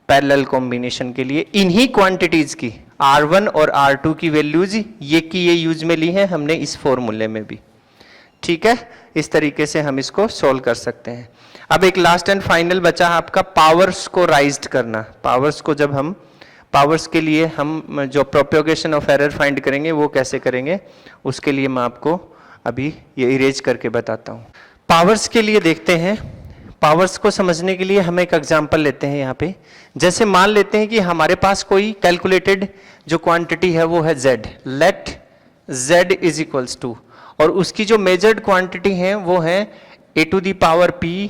पैरेलल कॉम्बिनेशन के लिए। इन्हीं क्वांटिटीज की R1 और R2 की वैल्यूज ये यूज में ली है हमने इस फॉर्मूले में भी। ठीक है, इस तरीके से हम इसको सोल्व कर सकते हैं। अब एक लास्ट एंड फाइनल बचा है आपका पावर्स को राइज्ड करना। पावर्स को जब हम पावर्स के लिए हम जो प्रोपेगेशन ऑफ एरर फाइंड करेंगे वो कैसे करेंगे, उसके लिए मैं आपको अभी ये इरेज करके बताता हूँ। पावर्स के लिए देखते हैं, पावर्स को समझने के लिए हम एक एग्जांपल लेते हैं यहाँ पे। जैसे मान लेते हैं कि हमारे पास कोई कैलकुलेटेड जो क्वांटिटी है वो है z, let z is equals to, और उसकी जो मेजर्ड क्वांटिटी है वो है a to the power p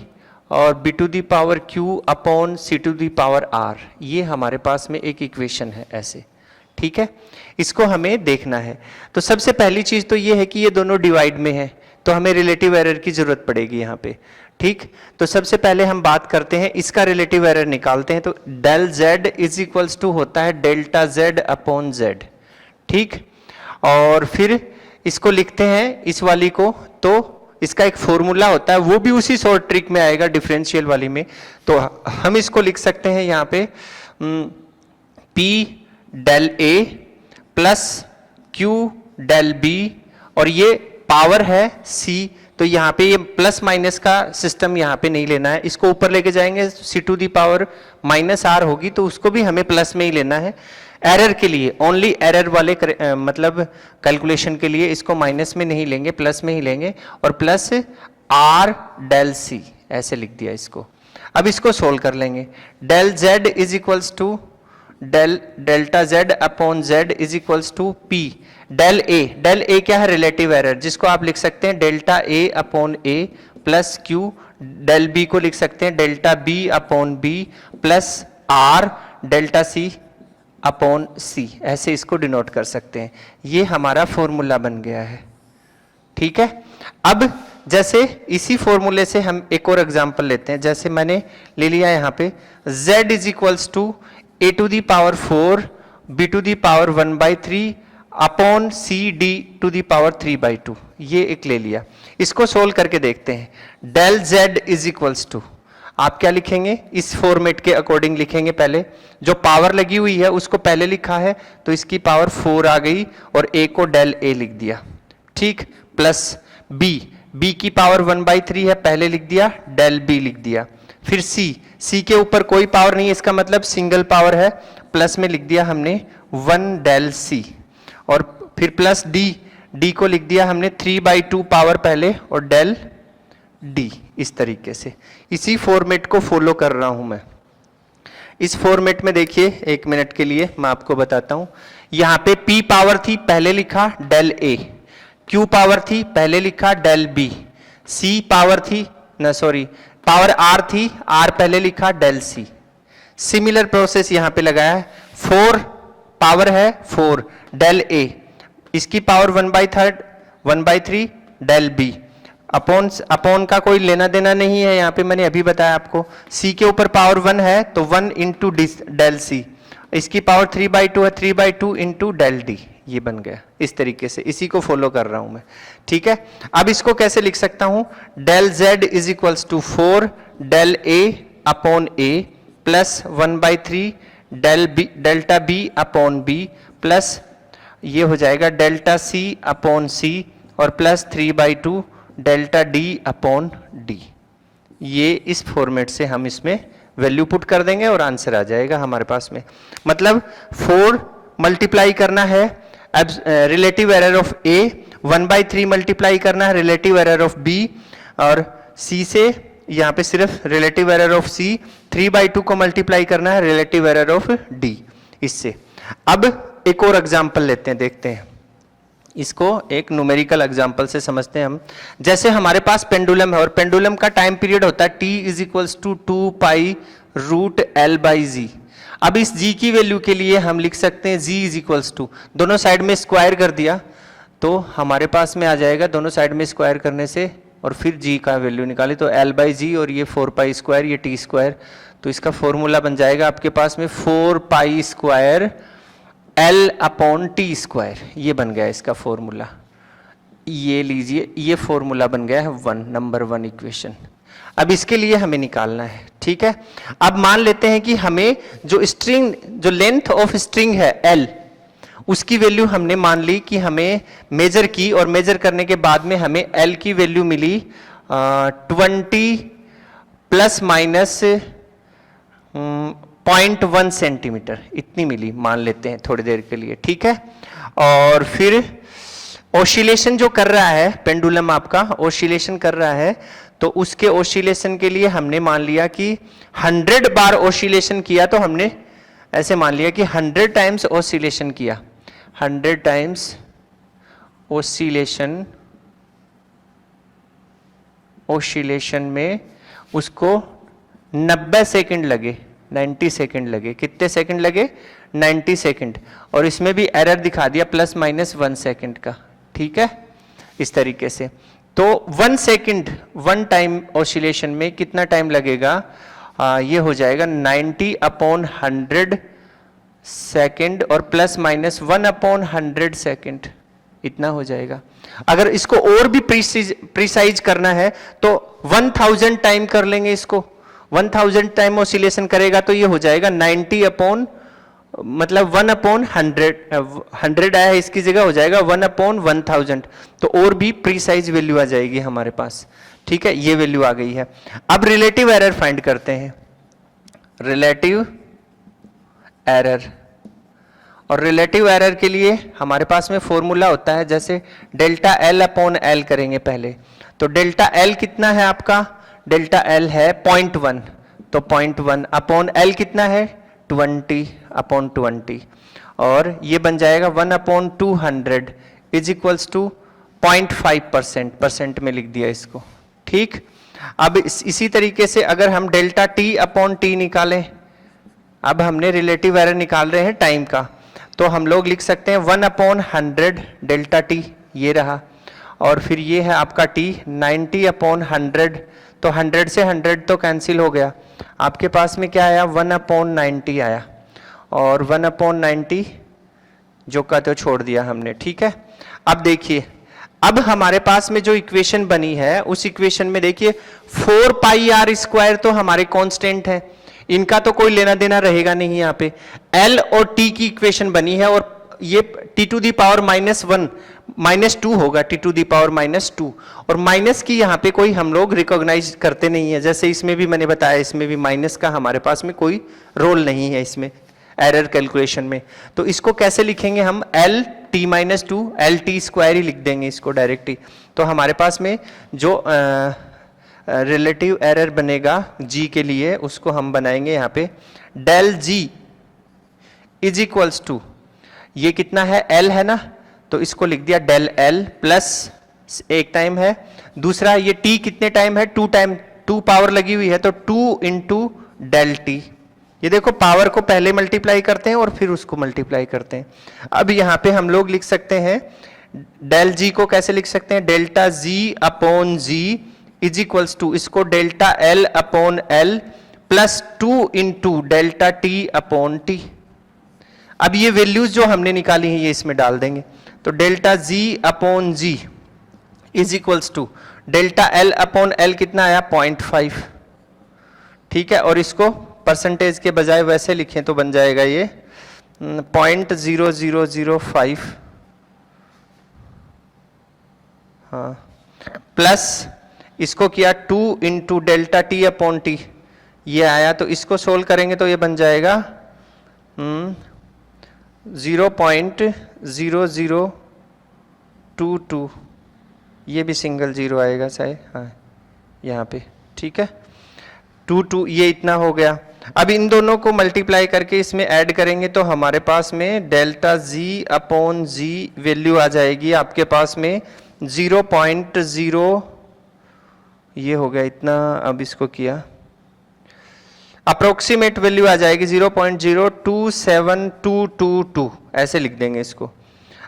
और b to the power q upon c to the power r। ये हमारे पास में एक इक्वेशन है ऐसे। ठीक है, इसको हमें देखना है। तो सबसे पहली चीज तो ये है कि ये दोनों डिवाइड में है, तो हमें रिलेटिव एरर की जरूरत पड़ेगी यहाँ पे। ठीक, तो सबसे पहले हम बात करते हैं इसका रिलेटिव एरर निकालते हैं। तो del z is equals to होता है डेल्टा z अपॉन z। ठीक, और फिर इसको लिखते हैं इस वाली को, तो इसका एक फॉर्मूला होता है, वो भी उसी शॉर्ट ट्रिक में आएगा डिफरेंशियल वाली में। तो हम इसको लिख सकते हैं यहाँ पे p del a plus q del b, और ये पावर है c, तो यहाँ पे ये प्लस माइनस का सिस्टम यहाँ पे नहीं लेना है, इसको ऊपर लेके जाएंगे c to the power minus r होगी, तो उसको भी हमें प्लस में ही लेना है। एरर के लिए, ओनली एरर वाले मतलब कैलकुलेशन के लिए इसको माइनस में नहीं लेंगे, प्लस में ही लेंगे, और प्लस r डेल c ऐसे लिख दिया इसको। अब इसको सोल्व कर लेंगे। Del z is equals to delta z upon z is equals to p del a क्या है, रिलेटिव एरर, जिसको आप लिख सकते हैं delta a upon a plus q, del b को लिख सकते हैं delta b upon b plus r delta c upon c, ऐसे इसको डिनोट कर सकते हैं। ये हमारा फॉर्मूला बन गया है। ठीक है, अब जैसे इसी फॉर्मूले से हम एक और एग्जांपल लेते हैं। जैसे मैंने ले लिया यहाँ पे z is equals to a to the power 4 B to the power 1/3 upon C D to the power 3/2, ये एक ले लिया। इसको सोल्व करके देखते हैं। Del Z is equals to, आप क्या लिखेंगे, इस फॉर्मेट के अकॉर्डिंग लिखेंगे। पहले जो पावर लगी हुई है उसको पहले लिखा है, तो इसकी पावर 4 आ गई और ए को डेल ए लिख दिया, ठीक, प्लस बी की पावर 1/3 है, पहले लिख दिया, डेल बी लिख दिया। फिर सी के ऊपर कोई पावर नहीं है, इसका मतलब सिंगल पावर है, प्लस में लिख दिया हमने 1 डेल सी। और फिर प्लस डी को लिख दिया हमने 3/2 पावर पहले और डेल डी। इस तरीके से इसी फॉर्मेट को फॉलो कर रहा हूं मैं। इस फॉर्मेट में देखिए, 1 मिनट के लिए मैं आपको बताता हूं। यहां पे P पावर थी, पहले लिखा डेल A, Q पावर थी, पहले लिखा डेल B, C पावर थी, ना सॉरी पावर R थी, R पहले लिखा डेल C। सिमिलर प्रोसेस यहां पे लगाया है। 4 पावर है 4 डेल A, इसकी पावर 1/3 डेल B। अपॉन का कोई लेना देना नहीं है, यहां पे मैंने अभी बताया आपको। C के ऊपर पावर 1 है तो 1 इंटू डेल C, इसकी पावर 3/2 है, 3/2 इंटू डेल D, ये बन गया। इस तरीके से इसी को फॉलो कर रहा हूं मैं, ठीक है। अब इसको कैसे लिख सकता हूं, del Z is equals to 4 del A upon A plus 1/3 delta B upon B plus ये हो जाएगा डेल्टा C अपॉन C और plus 3/2 delta D upon D। ये इस फॉर्मेट से हम इसमें वैल्यू पुट कर देंगे और आंसर आ जाएगा हमारे पास में। मतलब 4 मल्टीप्लाई करना है अब relative error of A, 1/3 multiply करना है रिलेटिव एरर ऑफ B, और C से यहाँ पे सिर्फ रिलेटिव एरर ऑफ C, 3/2 को मल्टीप्लाई करना है रिलेटिव एरर ऑफ D। इससे अब एक और एग्जाम्पल लेते हैं, देखते हैं इसको, एक न्यूमेरिकल एग्जाम्पल से समझते हैं हम। जैसे हमारे पास पेंडुलम है और पेंडुलम का टाइम पीरियड होता है T is equals to 2π√L/G। अब इस G की वैल्यू के लिए हम लिख सकते हैं G इज इक्वल्स टू, दोनों साइड में स्क्वायर कर दिया तो हमारे पास में आ जाएगा, दोनों साइड में स्क्वायर करने से, और फिर G का वैल्यू निकाले तो L/G और ये 4π², ये T², तो इसका फॉर्मूला बन जाएगा आपके पास में 4π² L अपॉन T², ये बन गया इसका फॉर्मूला। ये लीजिए, ये फॉर्मूला बन गया है नंबर 1 इक्वेशन। अब इसके लिए हमें निकालना है, ठीक है। अब मान लेते हैं कि हमें जो लेंथ ऑफ स्ट्रिंग है L, उसकी वैल्यू हमने मान ली कि हमें मेजर की, और मेजर करने के बाद में हमें L की वैल्यू मिली 20 प्लस माइनस 0.1 सेंटीमीटर, इतनी मिली मान लेते हैं थोड़ी देर के लिए, ठीक है। और फिर ऑसिलेशन जो कर रहा है पेंडुलम, आपका ऑसिलेशन कर रहा है, तो उसके ऑसिलेशन के लिए हमने मान लिया कि 100 बार ऑसिलेशन किया, तो हमने ऐसे मान लिया कि 100 टाइम्स ऑसिलेशन किया, 100 टाइम्स ऑसिलेशन में उसको 90 सेकंड लगे, 90 सेकंड लगे। कितने सेकंड लगे? 90 सेकंड। और इसमें भी एरर दिखा दिया ±1 सेकंड का, ठीक है, इस तरीके से। तो 1 सेकंड 1 टाइम ऑसिलेशन में कितना टाइम लगेगा? ये हो जाएगा 90/100 सेकंड और ±1/100 सेकंड, इतना हो जाएगा। अगर इसको और भी प्रिसाइज करना है तो 1000 टाइम कर लेंगे इसको, 1000 टाइम ऑसिलेशन करेगा तो ये हो जाएगा 1/100 आया है, इसकी जगह हो जाएगा 1/1000, तो और भी प्रिसाइज वैल्यू आ जाएगी हमारे पास, ठीक है। ये वैल्यू आ गई है। अब रिलेटिव एरर फाइंड करते हैं, रिलेटिव एरर। और रिलेटिव एरर के लिए हमारे पास में फॉर्मूला होता है, जैसे डेल्टा L/L करेंगे पहले, तो डेल्टा L कितना है आपका? डेल्टा L है 0.1, तो 0.1 अपॉन L कितना है? 20/20, और ये बन जाएगा 1/200 इज इक्वल्स टू 0.5%, परसेंट में लिख दिया इसको, ठीक। अब इसी तरीके से अगर हम डेल्टा T/T निकालें, अब हमने रिलेटिव एरर निकाल रहे हैं टाइम का, तो हम लोग लिख सकते हैं 1/100 डेल्टा T, ये रहा, और फिर ये है आपका T 90/100, तो 100 से 100 तो कैंसिल हो गया, आपके पास में क्या आया? 1/90 आया। और 1/90 जो का तो छोड़ दिया हमने, ठीक है। अब देखिए, अब हमारे पास में जो इक्वेशन बनी है उस इक्वेशन में देखिए 4 पाई आर स्क्वायर तो हमारे कांस्टेंट है, इनका तो कोई लेना देना रहेगा नहीं यहाँ पे। एल और टी की इक्वेशन बनी है और ये टी टू दी पावर -2 होगा, टी टू दी पावर -2, और माइनस की यहाँ पे कोई हम लोग रिकॉग्नाइज करते नहीं है, जैसे इसमें भी मैंने बताया, इसमें भी माइनस का हमारे पास में कोई रोल नहीं है इसमें एरर कैलकुलेशन में। तो इसको कैसे लिखेंगे हम, L T -2 L T square ही लिख देंगे इसको डायरेक्ट ही। तो हमारे पास में जो रिलेटिव एरर बनेगा जी के लिए उसको हम बनाएंगे यहाँ पे del G is equals to, ये कितना है, एल है ना, तो इसको लिख दिया डेल एल प्लस एक टाइम है, दूसरा ये टी कितने टाइम है, 2 टाइम, 2 पावर लगी हुई है तो 2 इंटू डेल टी। ये देखो पावर को पहले मल्टीप्लाई करते हैं और फिर उसको मल्टीप्लाई करते हैं। अब यहाँ पे हम लोग लिख सकते हैं डेल जी को कैसे लिख सकते हैं, delta G upon G is equals to, इसको delta L upon L plus 2 into delta T upon T. अब ये वैल्यूज जो हमने निकाली है ये इसमें डाल देंगे, तो delta G upon G is equals to delta L upon L कितना आया 0.5, ठीक है, और इसको परसेंटेज के बजाय वैसे लिखें तो बन जाएगा ये 0.0005, हाँ, प्लस इसको किया 2 into delta T upon T, ये आया, तो इसको सोल्व करेंगे तो ये बन जाएगा 0.0022, ये भी सिंगल जीरो आएगा शायद, हाँ यहाँ पे, ठीक है, 22, ये इतना हो गया। अब इन दोनों को मल्टीप्लाई करके इसमें ऐड करेंगे तो हमारे पास में डेल्टा जी अपॉन जी वैल्यू आ जाएगी आपके पास में 0.0, ये हो गया इतना, अब इसको किया अप्रोक्सीमेट वैल्यू आ जाएगी 0.027222, ऐसे लिख देंगे इसको।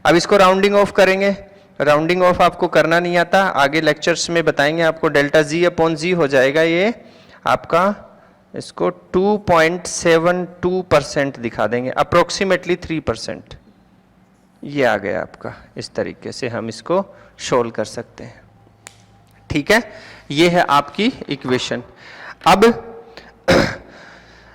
अब इसको राउंडिंग ऑफ करेंगे, राउंडिंग ऑफ आपको करना नहीं आता, आगे लेक्चर्स में बताएंगे आपको। डेल्टा जी अपॉन जी हो जाएगा ये आपका, इसको 2.72% दिखा देंगे, अप्रोक्सीमेटली 3%, ये आ गया आपका। इस तरीके से हम इसको सोल्व कर सकते हैं, ठीक है, ये है आपकी इक्वेशन। अब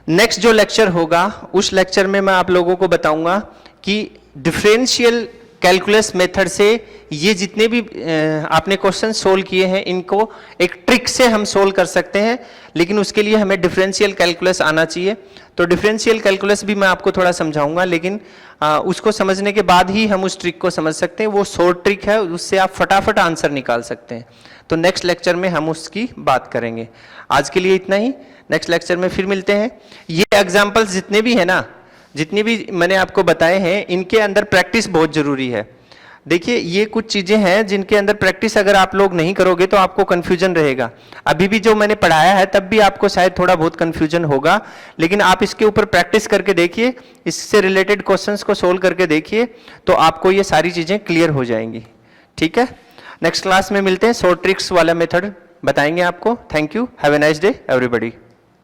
नेक्स्ट जो लेक्चर होगा उस लेक्चर में मैं आप लोगों को बताऊंगा कि डिफरेंशियल कैलकुलस मेथड से ये जितने भी आपने क्वेश्चन सोल्व किए हैं इनको एक ट्रिक से हम सोल्व कर सकते हैं, लेकिन उसके लिए हमें डिफरेंशियल कैलकुलस आना चाहिए। तो डिफरेंशियल कैलकुलस भी मैं आपको थोड़ा समझाऊंगा, लेकिन उसको समझने के बाद ही हम उस ट्रिक को समझ सकते हैं। वो शॉर्ट ट्रिक है, उससे आप फटाफट आंसर निकाल सकते हैं। तो नेक्स्ट लेक्चर में हम उसकी बात करेंगे। आज के लिए इतना ही, नेक्स्ट लेक्चर में फिर मिलते हैं। ये एग्जाम्पल्स जितने भी है ना, जितने भी मैंने आपको बताए हैं, इनके अंदर प्रैक्टिस बहुत जरूरी है। देखिए ये कुछ चीजें हैं जिनके अंदर प्रैक्टिस अगर आप लोग नहीं करोगे तो आपको कंफ्यूजन रहेगा। अभी भी जो मैंने पढ़ाया है तब भी आपको शायद थोड़ा बहुत कंफ्यूजन होगा, लेकिन आप इसके ऊपर प्रैक्टिस करके देखिए, इससे रिलेटेड क्वेश्चंस को सोल्व करके देखिए, तो आपको ये सारी चीजें क्लियर हो जाएंगी। ठीक है, नेक्स्ट क्लास में मिलते हैं, शॉर्ट ट्रिक्स वाला मेथड बताएंगे आपको। Thank you, have a nice day everybody.